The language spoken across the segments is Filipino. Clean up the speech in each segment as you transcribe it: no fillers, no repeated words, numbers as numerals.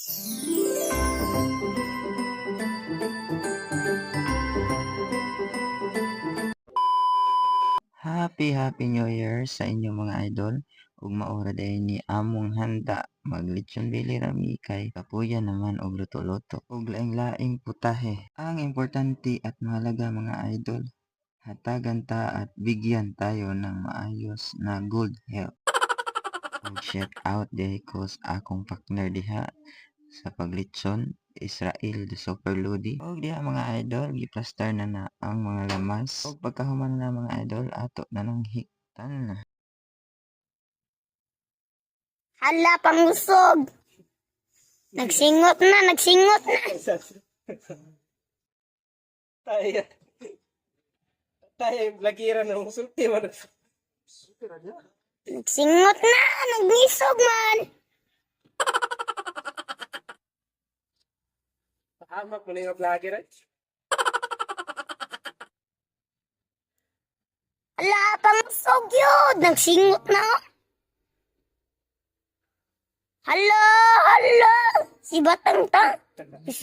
Happy New Year sa inyong mga idol. Ug maura day ni among handa maglitsyon bili rami kay kapuyan naman og luto-luto ug laing-laing putahe. Ang importante at mahalaga mga idol, hatagan ta at bigyan tayo ng maayos na good health. Ug shout out day ko sa akong partner diha sa paglitson, Israel the Super Ludi. Og diha mga idol, giplastar na ang mga lamas. Og pagkahuman na mga idol, ato na nang hiktan na. Hala, pangusog! Nagsingot na! Tayo yung lagiran ng sulti man. Nagsingot na! Nagnisog man! Hamak mo na yung lagiran. Hala, pangusog yun! Nagsingot na! Hala! Si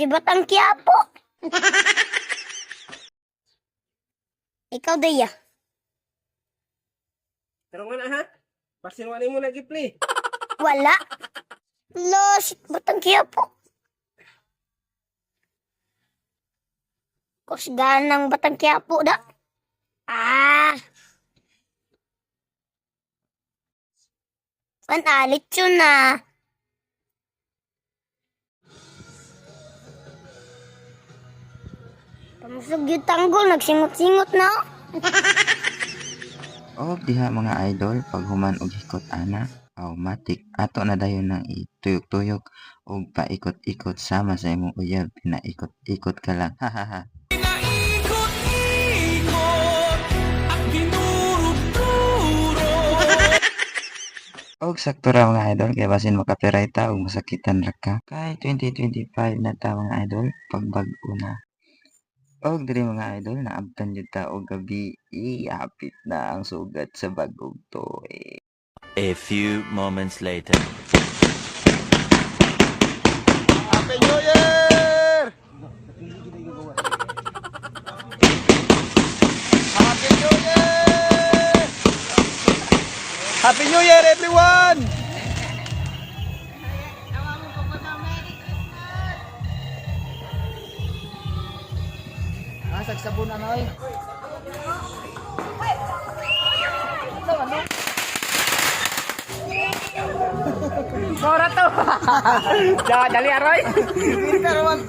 Batang Quiapo! Ikaw, Daya. Pero nga na ha? Pasinwanin mo na gipli. Wala. Hala, si Batang Quiapo. Kusgan ng Batang Quiapo, da. Panalit yun na. Pamusog yung tanggol, nagsingot-singot na. Og diha mga idol, pag human og hikot ana, automatic ato na dayon nang ituyok-tuyok og paikot-ikot sama sa imong uyab, pinaikot-ikot ka lang. Hahaha. Og sakto ra mga idol, kay basin makapirayta ta og masakitan ra ka. Kay 2025 na ta mga idol, pagbag-o na. Og diri mga idol, naabtan jud ta og gabi, hapit na ang sugat sa bag-ong toy. A few moments later. Happy New Year! Happy New Year! Happy New Year, everyone! Sagsabon na oy. Sora to! Dali aroy!